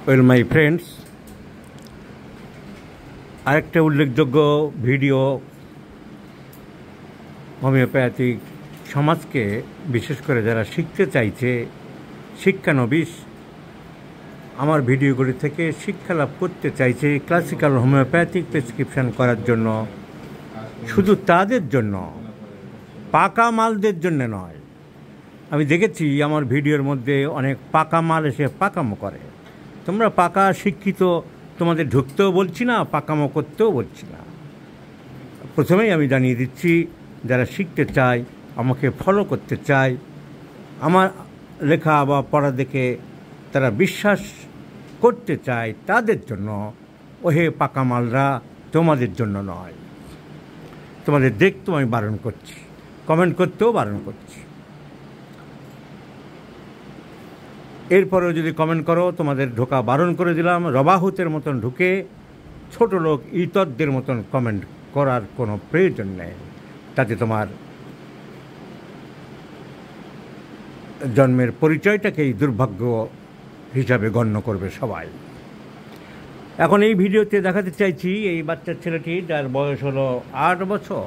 Well my friends, আরেকটা উল্লেখযোগ্য video homeopathic সমাজকে, বিশেষ করে যারা শিখতে চাইছে, শিক্ষানবিশ আমার ভিডিওগুলি থেকে শিক্ষা লাভ করতে চাইছে ক্লাসিক্যাল হোমিওপ্যাথিক প্রেসক্রিপশন করার জন্য, শুধু তাদের জন্য, পাকা মালদের জন্য নয়। আমি দেখেছি আমার ভিডিওর মধ্যে অনেক পাকা মাল এসে পাকামো করে। তোমরা পাকা শিক্ষিত, তোমাদের ঢুকতেও বলছি না, পাকামো করতেও বলছি না। প্রথমেই আমি জানিয়ে দিচ্ছি, যারা শিখতে চায়, আমাকে ফলো করতে চায়, আমার লেখা বা পড়া দেখে তারা বিশ্বাস করতে চায়, তাদের জন্য। ওহে পাকা মালরা, তোমাদের জন্য নয়। তোমাদের দেখতেও আমি বারণ করছি, কমেন্ট করতেও বারণ করছি। এরপরেও যদি কমেন্ট করো, তোমাদের ঢোকা বারণ করে দিলাম। রবাহুতের মতন ঢুকে ছোট লোক ইতরদের মতন কমেন্ট করার কোনো প্রয়োজন নেই। তাতে তোমার জন্মের পরিচয়টাকেই দুর্ভাগ্য হিসাবে গণ্য করবে সবাই। এখন এই ভিডিওতে দেখাতে চাইছি এই বাচ্চার ছেলেটি, যার বয়স হলো 8 বছর।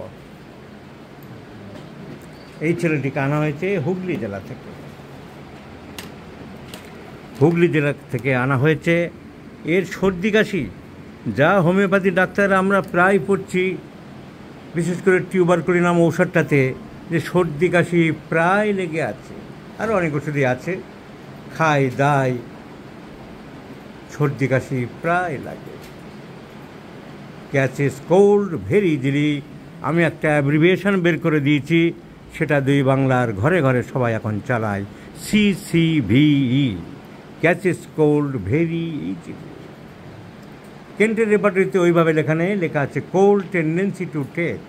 এই ছেলেটিকে আনা হয়েছে হুগলি জেলা থেকে। হুগলি জেলা থেকে আনা হয়েছে। এর সর্দি কাশি, যা হোমিওপ্যাথি ডাক্তার আমরা প্রায় পড়ছি, বিশেষ করে টিউবারকুলিনাম ঔষধটাতে, যে সর্দি কাশি প্রায় লেগে আছে। আরও অনেক ওষুধই আছে, খাই দায়, সর্দি কাশি প্রায় লাগে। Catches cold very easily. আমি একটা অ্যাব্রিভিয়েশন বের করে দিয়েছি, সেটা 2 বাংলার ঘরে ঘরে সবাই এখন চালায়, CCVE, catches cold very easily. কেন্টের রেপার্টরিতে ওইভাবে লেখা আছে কোল্ড টেন্ডেন্সি টু টেক।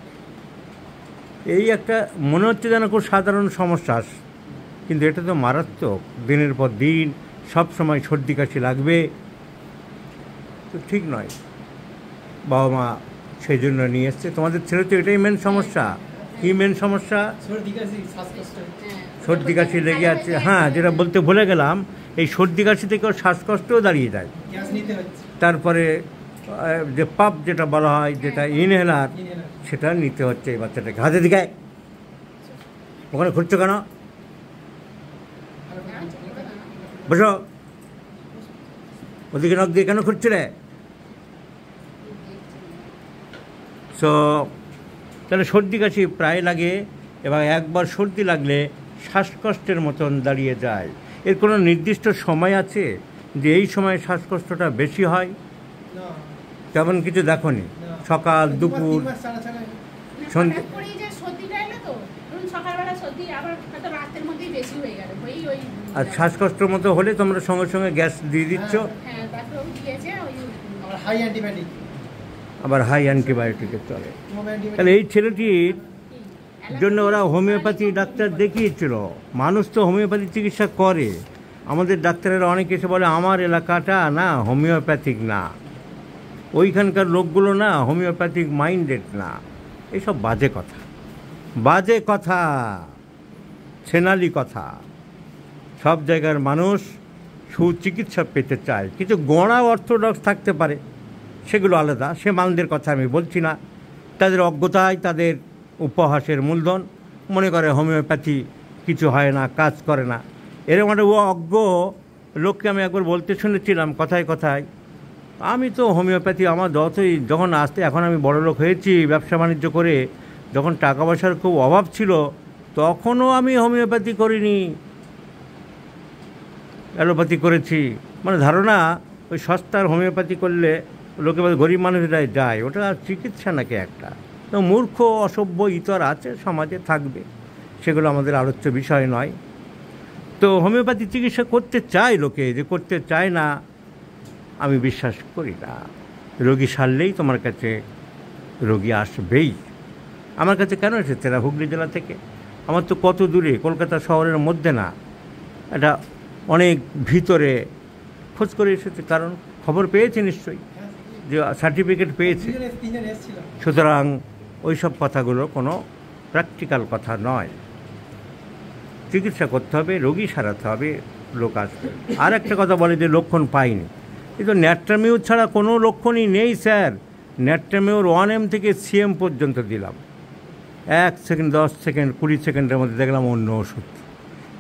এই একটা মনে হচ্ছে যেন খুব সাধারণ সমস্যা, কিন্তু এটা তো মারাত্মক। দিনের পর দিন সব সময় সর্দি কাশি লাগবে, তো ঠিক নয়। বাবা মা সেই জন্য নিয়ে এসছে। তোমাদের ছেলে তো এটাই মেন সমস্যা। কি মেন সমস্যা? সর্দি কাশি লেগে আছে। হ্যাঁ, যেটা বলতে ভুলে গেলাম, এই সর্দি কাশি থেকেও শ্বাসকষ্টও দাঁড়িয়ে যায়। তারপরে যে পাপ যেটা বলা হয়, যেটা ইনহেলার, সেটা নিতে হচ্ছে এই বাচ্চাটাকে। হাতে দিকে ওখানে ঘুরছো কেন? বসো। ওদিকে নখ দিয়ে কেন ঘুরছিলে? সো তাহলে সর্দি কাশি প্রায় লাগে, এবং একবার সর্দি লাগলে শ্বাসকষ্টের মতন দাঁড়িয়ে যায়। এর কোনো নির্দিষ্ট সময় আছে যে এই সময় শ্বাসকষ্টটা বেশি হয়? তেমন কিছু দেখোনি? সকাল, দুপুর, সন্ধ্যে? আর শ্বাসকষ্টের মতো হলে তোমরা সঙ্গে সঙ্গে গ্যাস দিয়ে দিচ্ছ, আবার হাই অ্যান্টিবায়োটিকে চলে। তাহলে এই ছেলেটির জন্য ওরা হোমিওপ্যাথি ডাক্তার দেখিয়েছিল। মানুষ তো হোমিওপ্যাথি চিকিৎসা করে। আমাদের ডাক্তারেরা অনেকে এসে বলে আমার এলাকাটা না হোমিওপ্যাথিক না, ওইখানকার লোকগুলো না হোমিওপ্যাথিক মাইন্ডেড না। এইসব বাজে কথা, বাজে কথা, ছেনালি কথা। সব জায়গার মানুষ সুচিকিৎসা পেতে চায়। কিছু গোঁড়া অর্থোডক্স থাকতে পারে, সেগুলো আলাদা, সে মানদের কথা আমি বলছি না। তাদের অজ্ঞতায় তাদের উপহাসের মূলধন। মনে করে হোমিওপ্যাথি কিছু হয় না, কাজ করে না। এরকম একটা অজ্ঞ লোককে আমি একবার বলতে শুনেছিলাম কথায় কথায়, আমি তো হোমিওপ্যাথি আমার যখন আসতে, এখন আমি বড় লোক হয়েছি ব্যবসা বাণিজ্য করে, যখন টাকা পয়সার খুব অভাব ছিল তখনও আমি হোমিওপ্যাথি করিনি, অ্যালোপ্যাথি করেছি। মানে ধারণা ওই সস্তার হোমিওপ্যাথি করলে লোকে বলে গরিব মানুষরাই যায়, ওটা চিকিৎসা নাকি একটা। তো মূর্খ অসভ্য ইতর আছে সমাজে, থাকবে, সেগুলো আমাদের আলোচ্য বিষয় নয়। তো হোমিওপ্যাথি চিকিৎসা করতে চায় লোকে, যে করতে চায় না আমি বিশ্বাস করি না। রোগী সারলেই তোমার কাছে রোগী আসবেই। আমার কাছে কেন এসেছে এরা? হুগলি জেলা থেকে। আমার তো কত দূরে, কলকাতা শহরের মধ্যে না, এটা অনেক ভিতরে। খোঁজ করে এসেছে, কারণ খবর পেয়েছে নিশ্চয়ই, যে সার্টিফিকেট পেয়েছে। সুতরাং ওই সব কথাগুলো কোনো প্র্যাকটিক্যাল কথা নয়। চিকিৎসা করতে হবে, রোগী সারাতে হবে, লোক আসবে। আর একটা কথা বলে যে লক্ষণ পাইনি, এই তো ন্যাট্রামিউর ছাড়া কোনো লক্ষণই নেই স্যার। ন্যাট্রামিউর 1M থেকে CM পর্যন্ত দিলাম, 1 সেকেন্ড, 10 সেকেন্ড, 20 সেকেন্ডের মধ্যে দেখলাম অন্য ওষুধ।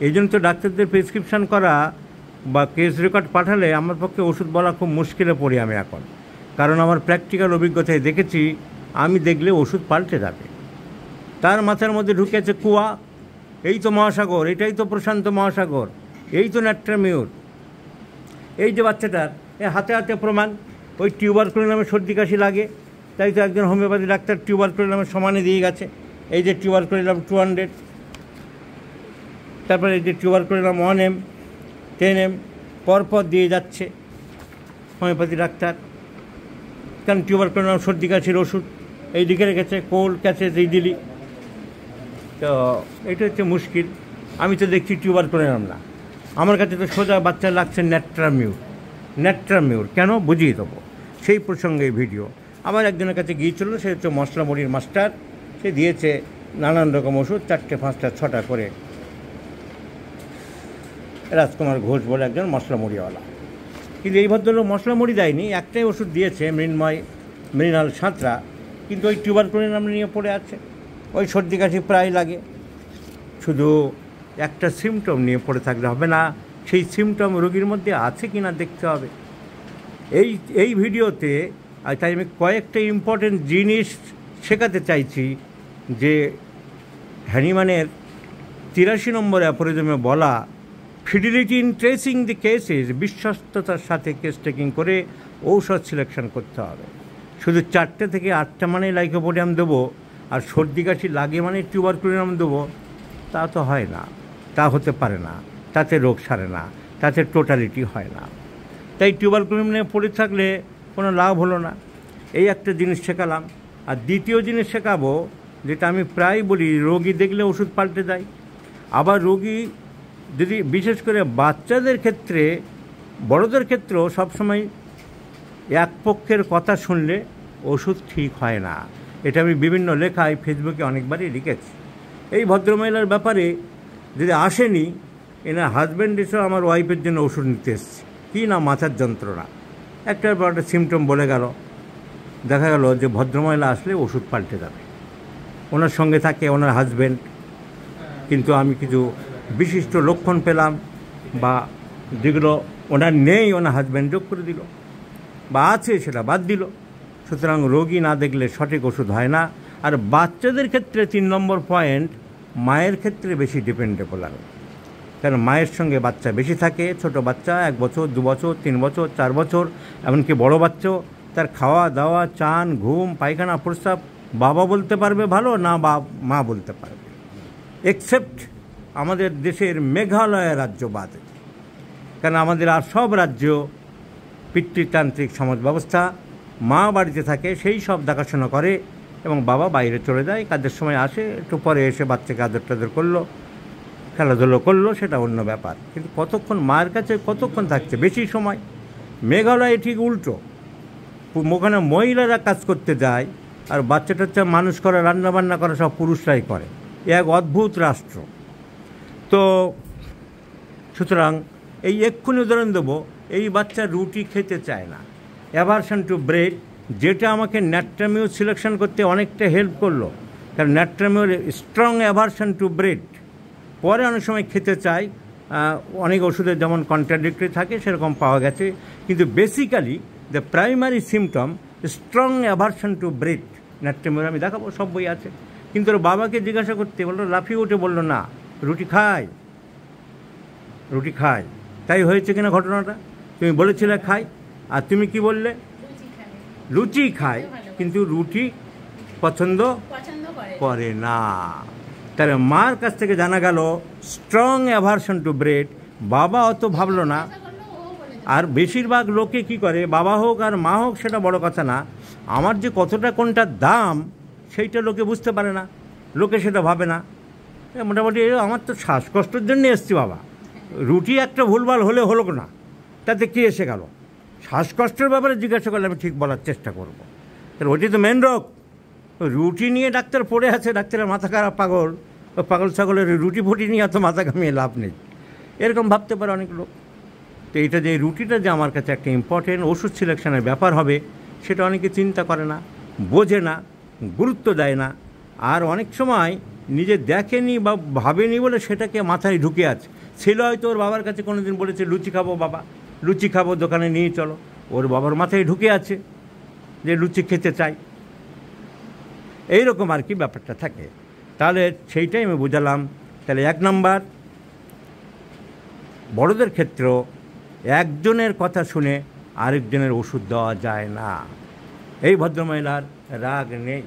এই জন্য তো ডাক্তারদের প্রেসক্রিপশান করা বা কেস রেকর্ড পাঠালে আমার পক্ষে ওষুধ বলা খুব মুশকিলে পড়ি আমি এখন, কারণ আমার প্র্যাকটিক্যাল অভিজ্ঞতায় দেখেছি আমি দেখলে ওষুধ পাল্টে যাবে। তার মাথার মধ্যে ঢুকে আছে কুয়া, এই তো মহাসাগর, এটাই তো প্রশান্ত মহাসাগর, এই তো ন্যাট্রামিউর। এই যে বাচ্চাটার হাতে হাতে প্রমাণ, ওই টিউবারকুলোনামের সর্দি কাশি লাগে, তাই তো একজন হোমিওপ্যাথি ডাক্তার টিউবারকুলোনামের সমানে দিয়ে গেছে। এই যে টিউবারকুলোনাম 200, তারপরে এই যে টিউবারকুলোনাম 1M, 10M পরপর দিয়ে যাচ্ছে হোমিওপ্যাথি ডাক্তার, কারণ টিউবারকুলোনাম সর্দি কাশির ওষুধ এই দিকে রেখেছে, কোল্ড ক্যাচেস এই দিলি। তো এটা হচ্ছে মুশকিল। আমি তো দেখছি টিউবারকুলোনাম না, আমার কাছে তো সোজা বাচ্চা লাগছে ন্যাট্রামিউর। ন্যাট্রামিউর কেন বুঝিয়ে দেবো, সেই প্রসঙ্গে ভিডিও। আমার একজনের কাছে গিয়েছিল, সে হচ্ছে মশলা মুড়ির মাস্টার, সে দিয়েছে নানান রকম ওষুধ, 4টে 5টা 6টা করে। রাজকুমার ঘোষ বলে একজন মশলা মুড়িওয়ালা, কিন্তু এই ভদ্রলোক মশলা মুড়ি দেয়নি, একটাই ওষুধ দিয়েছে মৃণাল সাঁতরা, কিন্তু ওই টিউবারকুলোনাম নিয়ে পড়ে আছে। ওই সর্দি কাশি প্রায় লাগে, শুধু একটা সিমটম নিয়ে পড়ে থাকলে হবে না, সেই সিমটম রোগীর মধ্যে আছে কি না দেখতে হবে। এই ভিডিওতে তাই আমি কয়েকটা ইম্পর্টেন্ট জিনিস শেখাতে চাইছি, যে হ্যানিম্যানের 83 নম্বর অ্যাফোরিজমে বলা fidelity in tracing the cases, বিশ্বস্ততার সাথে কেস টেকিং করে ঔষধ সিলেকশন করতে হবে। শুধু 4টে থেকে 8টা মানে লাইকোপোডিয়াম দেবো আর সর্দি কাশি লাগে মানে টিউবারকুলোনাম দেবো, তা তো হয় না, তা হতে পারে না, তাতে রোগ সারে না, তাতে টোটালিটি হয় না। তাই টিউবারকুলোনাম নিয়ে পড়ে থাকলে কোনো লাভ হলো না। এই একটা জিনিস শেখালাম। আর দ্বিতীয় জিনিস শেখাবো, যেটা আমি প্রায় বলি, রোগী দেখলে ওষুধ পাল্টে দেয়। আবার রোগী যদি, বিশেষ করে বাচ্চাদের ক্ষেত্রে, বড়দের ক্ষেত্রেও সবসময় এক পক্ষের কথা শুনলে ওষুধ ঠিক হয় না। এটা আমি বিভিন্ন লেখায় ফেসবুকে অনেকবারই লিখেছি। এই ভদ্রমহিলার ব্যাপারে যদি আসেনি, এনার হাজব্যান্ড এসেও আমার ওয়াইফের জন্য ওষুধ নিতে এসছে, কী না মাথার যন্ত্রণা, একটার পর একটা সিমটম বলে গেল। দেখা গেল যে ভদ্রমহিলা আসলে ওষুধ পাল্টে যাবে, ওনার সঙ্গে থাকে ওনার হাজব্যান্ড, কিন্তু আমি কিছু বিশিষ্ট লক্ষণ পেলাম, বা যেগুলো ওনার নেই ওনার হাজব্যান্ড যোগ করে দিল, বা আছে সেটা বাদ দিল। সুতরাং রোগী না দেখলে সঠিক ওষুধ হয় না। আর বাচ্চাদের ক্ষেত্রে 3 নম্বর পয়েন্ট, মায়ের ক্ষেত্রে বেশি ডিপেন্ডেবল আমি, কারণ মায়ের সঙ্গে বাচ্চা বেশি থাকে। ছোট বাচ্চা 1 বছর, 2 বছর, 3 বছর, 4 বছর, এমনকি বড় বাচ্চাও, তার খাওয়া দাওয়া, চান, ঘুম, পায়খানা, প্রস্রাব বাবা বলতে পারবে ভালো, না মা বলতে পারবে, এক্সেপ্ট আমাদের দেশের মেঘালয় রাজ্য বাদে। কারণ আমাদের আর সব রাজ্য পিতৃতান্ত্রিক সমাজ ব্যবস্থা, মা বাড়িতে থাকে, সেই সব দেখাশোনা করে, এবং বাবা বাইরে চলে যায়, কাজের সময় আসে, একটু পরে এসে বাচ্চাকে আদর টাদর করলো, খেলাধুলো করলো, সেটা অন্য ব্যাপার। কিন্তু কতক্ষণ মায়ের কাছে কতক্ষণ থাকছে, বেশি সময়। মেঘালয়ে ঠিক উল্টো, ওখানে মহিলারা কাজ করতে যায়, আর বাচ্চা মানুষ করা, রান্নাবান্না করা সব পুরুষরাই করে। এক অদ্ভুত রাষ্ট্র। তো সুতরাং এই এক্ষুনি উদাহরণ দেবো, এই বাচ্চা রুটি খেতে চায় না, অ্যাভারশন টু ব্রেড, যেটা আমাকে ন্যাট্রামিউর সিলেকশন করতে অনেকটা হেল্প করলো। কারণ ন্যাট্রামিউর স্ট্রং অ্যাভারশন টু ব্রেড, পরে অনেক সময় খেতে চাই, অনেক ওষুধের যেমন কন্ট্রাডিক্টরি থাকে সেরকম পাওয়া গেছে, কিন্তু basically the primary symptom strong aversion to bread. Natrum mur আমি দেখাবো, সব বই আছে। কিন্তু ওর বাবাকে জিজ্ঞাসা করতে বললো, লাফিয়ে উঠে বললো, না রুটি খাই। তাই হয়েছে কিনা ঘটনাটা? তুমি বলেছিলে খাই, আর তুমি কি বললে? লুচি খাই, কিন্তু রুটি পছন্দ করে না। তাহলে মার কাছ থেকে জানা গেল স্ট্রং অ্যাভারশন টু ব্রেড। বাবা অত ভাবলো না। আর বেশিরভাগ লোকে কি করে, বাবা হোক আর মা হোক সেটা বড় কথা না, আমার যে কতটা কোনটার দাম সেইটা লোকে বুঝতে পারে না, লোকে সেটা ভাবে না। মোটামুটি আমার তো শ্বাসকষ্টের জন্য এসছি বাবা, রুটি একটা ভুলভাল হলে হলো না, তাতে কি এসে গেল? শ্বাসকষ্টের ব্যাপারে জিজ্ঞাসা করলে আমি ঠিক বলার চেষ্টা করবো, তাহলে ওটি তো মেন রোগ। রুটি নিয়ে ডাক্তার পড়ে আছে, ডাক্তারের মাথা খারাপ, পাগল ছাগলের রুটি ফুটি নিয়ে এত মাথা ঘামিয়ে লাভ নেই, এরকম ভাবতে পারে অনেক লোক। তো তো এটা যে রুটিটা যে আমার কাছে একটা ইম্পর্টেন্ট ওষুধ সিলেকশনের ব্যাপার হবে, সেটা অনেকে চিন্তা করে না, বোঝে না, গুরুত্ব দেয় না। আর অনেক সময় নিজে দেখেনি বা ভাবেনি বলে সেটাকে মাথায় ঢুকে আছে। ছেলে হয়তো ওর বাবার কাছে কোনো দিন বলেছে লুচি খাবো বাবা, লুচি খাবো, দোকানে নিয়ে চলো। ওর বাবার মাথায় ঢুকে আছে যে লুচি খেতে চাই, এইরকম আর কি ব্যাপারটা থাকে। তাহলে সেইটাই আমি বুঝালাম। তাহলে 1 নম্বর, বড়দের ক্ষেত্রেও একজনের কথা শুনে আরেকজনের ওষুধ দেওয়া যায় না। এই ভদ্রমহিলার রাগ নেই,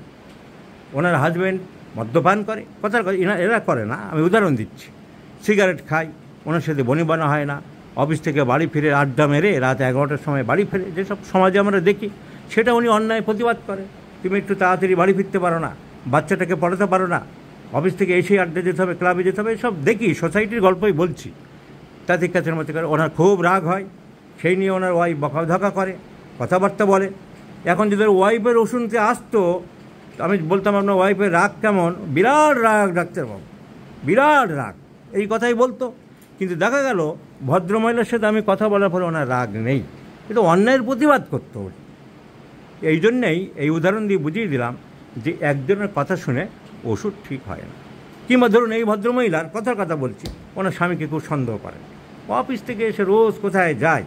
ওনার হাজব্যান্ড মদ্যপান করে, কথার কথা এরা করে না, আমি উদাহরণ দিচ্ছি। সিগারেট খায়, ওনার সাথে বনিবনা হয় না, অফিস থেকে বাড়ি ফিরে আড্ডা মেরে রাত 11টার সময় বাড়ি ফিরে, যেসব সমাজে আমরা দেখি, সেটা উনি অন্যায় প্রতিবাদ করে। তুমি একটু তাড়াতাড়ি বাড়ি ফিরতে পারো না, বাচ্চাটাকে পড়াতে পারো না, অফিস থেকে এসেই আড্ডা যেতে হবে, ক্লাবে যেতে হবে, এসব দেখি, সোসাইটির গল্পই বলছি। তাতে কাছের মতো করে ওনার খুব রাগ হয়, সেই নিয়ে ওনার ওয়াইফ বকাধকা করে, কথাবার্তা বলে। এখন যদি ওয়াইফের ওষুধতে আসতো, আমি বলতাম আপনার ওয়াইফের রাগ কেমন, বিরাট রাগ ডাক্তারবাবু, বিরাট রাগ, এই কথাই বলতো। কিন্তু দেখা গেল ভদ্রমহিলার সাথে আমি কথা বলার পরে ওনার রাগ নেই, কিন্তু অন্যায়ের প্রতিবাদ করতে হবে। এই জন্যেই এই উদাহরণ দিয়ে বুঝিয়ে দিলাম যে একজনের কথা শুনে ওষুধ ঠিক হয় না। কিংবা ধরুন এই ভদ্রমহিলার কথার কথা বলছি, ওনার স্বামীকে খুব সন্দেহ করেন, অফিস থেকে এসে রোজ কোথায় যায়,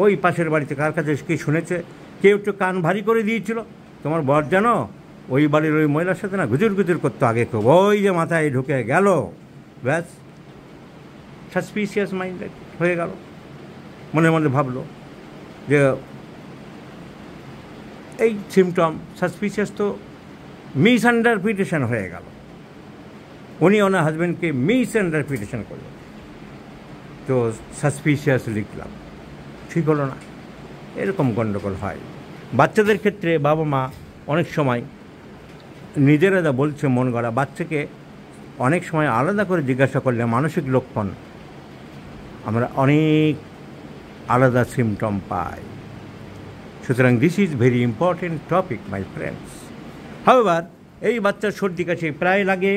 ওই পাশের বাড়িতে কার কাছে কি শুনেছে, কেউ একটু কান ভারী করে দিয়েছিল, তোমার বর জানো ওই বাড়ির ওই মহিলার সাথে না গুজুর গুজুর করতো আগে খুব, ওই যে মাথায় ঢুকে গেল, ব্যাস সাসপিসিয়াস মাইন্ডেড হয়ে গেল। মনে মনে ভাবলো যে এই সিমটম সাসপিসিয়াস, তো মিসআন্ডারপ্রিটেশন হয়ে গেল। উনি ওনার হাজব্যান্ডকে মিসআন্ডারপ্রিটেশন করলেন, তো সাসপিসিয়াস লিখলাম, ঠিক হলো না। এরকম গণ্ডগোল হয়। বাচ্চাদের ক্ষেত্রে বাবা মা অনেক সময় নিজেরা যা বলছে মন গড়া, বাচ্চাকে অনেক সময় আলাদা করে জিজ্ঞাসা করলে মানসিক লক্ষণ আমরা অনেক আলাদা সিমটম পাই। সুতরাং this is very important topic my friends. However এই বাচ্চার সর্দি কাশি প্রায় লাগে।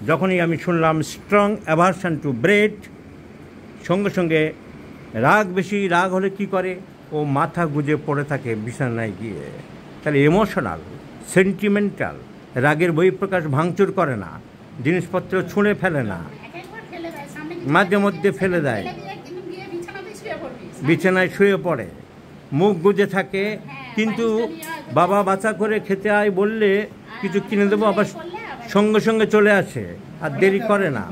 যখনই আমি শুনলাম স্ট্রং অ্যাভারশন টু ব্রেড, সঙ্গে সঙ্গে রাগ বেশি, রাগ হলে কি করে, ও মাথা গুজে পড়ে থাকে বিছানায় গিয়ে। তাহলে ইমোশনাল, সেন্টিমেন্টাল, রাগের বহিঃপ্রকাশ ভাঙচুর করে না, জিনিসপত্র ছুঁড়ে ফেলে না, মাঝে মধ্যে ফেলে দেয়, বিছানায় শুয়ে পড়ে, মুখ গুজে থাকে। কিন্তু বাবা বাচ্চা করে খেতে আয় বললে কিছু কিনে দেবো, আবার সঙ্গে সঙ্গে চলে আসে, আর দেরি করে না।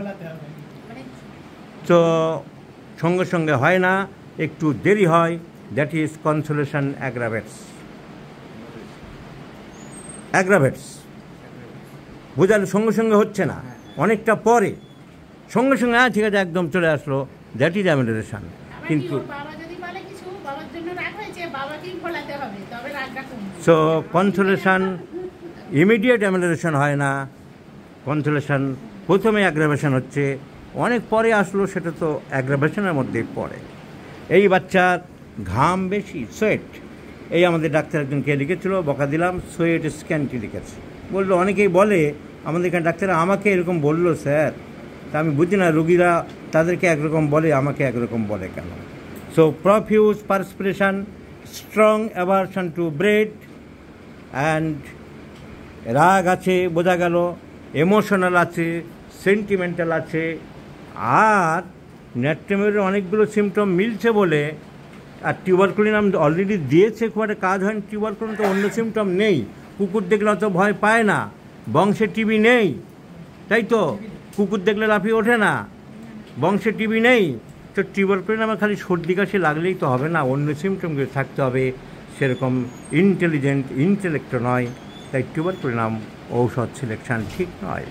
তো সঙ্গে সঙ্গে হয় না, একটু দেরি হয়, দ্যাট ইজ কনসোলেশন অ্যাগ্রাভেটস। বোঝালে সঙ্গে সঙ্গে হচ্ছে না, অনেকটা পরে সঙ্গে সঙ্গে ঠিক আছে একদম চলে আসলো, দ্যাট ইজ অ্যামিলেশন। কিন্তু সো কনসোলেশন ইমিডিয়েট অ্যামিলেশন হয় না, কনসোলেশন প্রথমে অ্যাগ্রাভেশন হচ্ছে, অনেক পরে আসলো, সেটা তো অ্যাগ্রাভেশনের মধ্যেই পড়ে। এই বাচ্চার ঘাম বেশি, সোয়েট, এই আমাদের ডাক্তার একজনকে লিখেছিল, বকা দিলাম, সোয়েট স্ক্যানটি লিখেছে। বললো অনেকেই বলে আমাদের এখানে ডাক্তার আমাকে এরকম বললো স্যার, তা আমি বুঝি না, রুগীরা তাদেরকে একরকম বলে, আমাকে একরকম বলে কেন। So profuse perspiration, strong aversion to bread, and রাগ আছে বোঝা গেল, ইমোশনাল আছে, সেন্টিমেন্টাল আছে, আর ন্যাট্রেমের অনেকগুলো সিমটম মিলছে বলে। আর টিউবারকুলিন অলরেডি দিয়েছে, খুব একটা কাজ হয়নি। টিউবারকুলিন তো অন্য সিমটম নেই, কুকুর দেখলে অত ভয় পায় না, বংশে টিবি নেই, তাই তো, কুকুর দেখলে লাফিয়ে ওঠে না, বংশে টিবি নেই। তো টিউবারকুলিন আমার খালি সর্দি কাশি লাগলেই তো হবে না, অন্য সিমটমগুলো থাকতে হবে। সেরকম ইন্টেলেক্ট নয়, তাই টিউবারকুলিন ঔষধ সিলেকশান ঠিক নয়।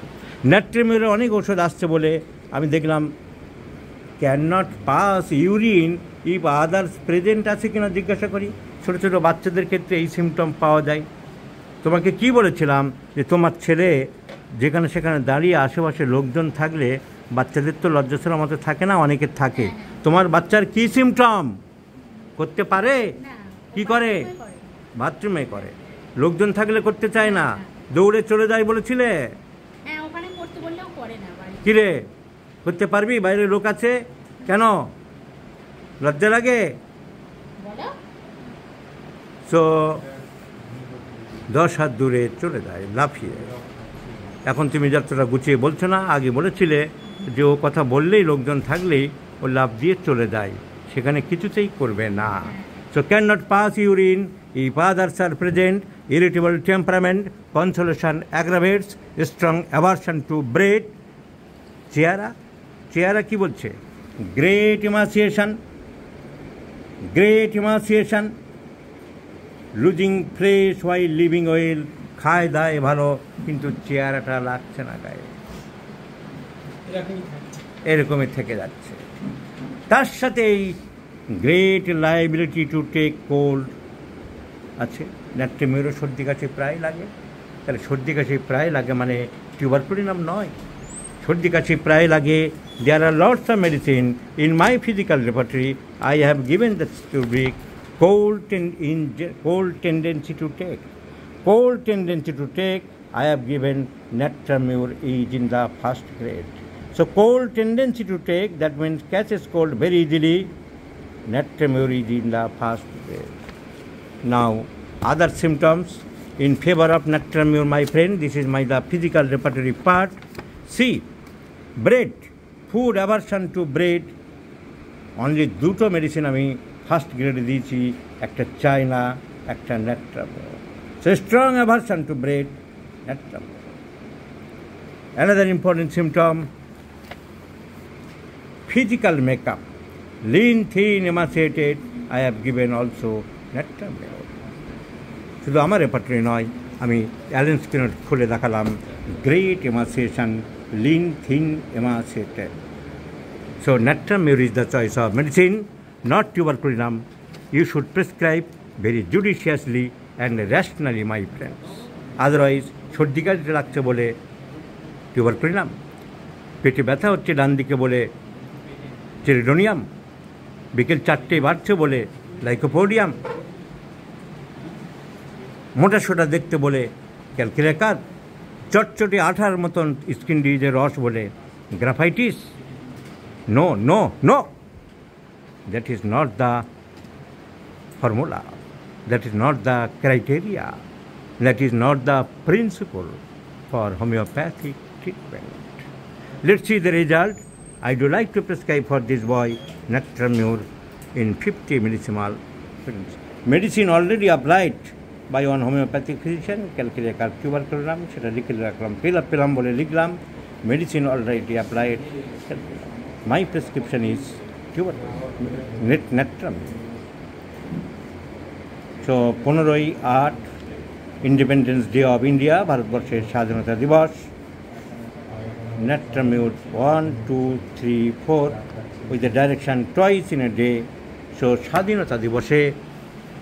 ন্যাট্রেমের অনেক ওষুধ আসছে বলে আমি দেখলাম can not pass urine if others present আছে কিনা জিজ্ঞাসা করি। ছোটো ছোটো বাচ্চাদের ক্ষেত্রে এই সিমটম পাওয়া যায়। তোমাকে কি বলেছিলাম যে তোমার ছেলে যেখানে সেখানে দাঁড়িয়ে আশেপাশে লোকজন থাকলে, বাচ্চাদের তো লজ্জাছাড়া মতো থাকে না, অনেকের থাকে। তোমার বাচ্চার কি সিমটম করতে পারে, কি করে, বাথরুমে করে, লোকজন থাকলে করতে চায় না, দৌড়ে চলে যায় বলেছিলে, কিরে করতে পারবি, বাইরে লোক আছে কেন, লজ্জা লাগে? সো 10 হাত দূরে চলে যায় লাফিয়ে। এখন তুমি যতটা গুছিয়ে বলছো না, আগে বলেছিলে যে ও কথা বললেই লোকজন থাকলেই ও লাফ দিয়ে চলে যায়, সেখানে কিছুতেই করবে না। So can not pass urine if others are present, irritable temperament, consolation aggravates, strong aversion to bread. চেয়ারা কি বলছে? Great emaciation, losing fresh while living well, খায় দায় ভালো কিন্তু চেয়ারাটা লাগছে না গায়ে, এরকমই থেকে যাচ্ছে। তার সাথে এই great liability to take cold আছে। ন্যাট্রামিউরও সর্দি কাশি প্রায় লাগে। তাহলে সর্দি কাশি প্রায় লাগে মানে টিউবারকুলিনাম নয়, সর্দি কাশি প্রায় লাগে। There are lots of medicine in my physical repertory. I have given the rubric cold tendency to take. I have given Natramur is in the first grade. So cold tendency to take, that means catches cold very easily. Natramur is in the first grade. Now other symptoms in favor of Natramur, my friend, this is the physical repertory part. See, bread, food aversion to bread, only দুটো medicine আমি first গ্রেডে দিয়েছি, একটা China, একটা Natramur. So strong aversion to bread, Natramur. Another important symptom, physical makeup, lean, thin, emaciated, I have given also Natramur. শুধু আমার repertory নয়, আমি অ্যালেন স্কিনার খুলে দেখালাম, great emaciation, lean, thin, emaciated. So Natramur is the choice of medicine, not tuberculinum. You should prescribe very judiciously and rationally, my friends. Otherwise, সর্দি কাশি লাগছে বলে tuberculinum, পেটে ব্যথা হচ্ছে ডান দিকে বলে চেরিডোনিয়াম, বিকেল 4টেয় বাড়ছে বলে লাইকোপোডিয়াম, মোটা সোটা দেখতে বলে ক্যালকুলেকার, চটচটে আঠার মতন স্কিন ডিজিজের রস বলে graphites. No no no, that is not the formula, that is not the criteria, that is not the principle for homeopathic treatment. Let's see the result. I do like to prescribe for this boy Natramur in 50 millisimal medicine already applied by one homeopathic physician, calculator tuberculinum, সেটা লিখে রাখলাম, পেলাম বলে লিখলাম, medicine already applied. My prescription is Natramur. So 15/8 independence day of India, ভারতবর্ষের স্বাধীনতা দিবস। Natramur 1, 2, 3, 4 with the direction twice in a day. So স্বাধীনতা দিবসে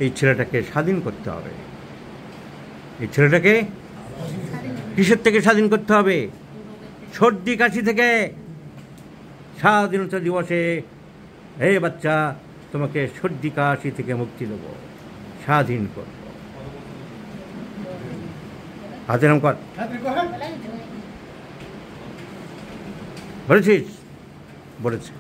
এই ছেলেটাকে স্বাধীন করতে হবে। এই ছেলেটাকে কিসের থেকে স্বাধীন করতে হবে? সর্দি কাশি থেকে। স্বাধীনতা দিবসে হে বাচ্চা, তোমাকে সর্দি কাশি থেকে মুক্তি দেবো, স্বাধীন করব। হাতে নাম কর, বলেছিস? বলেছে।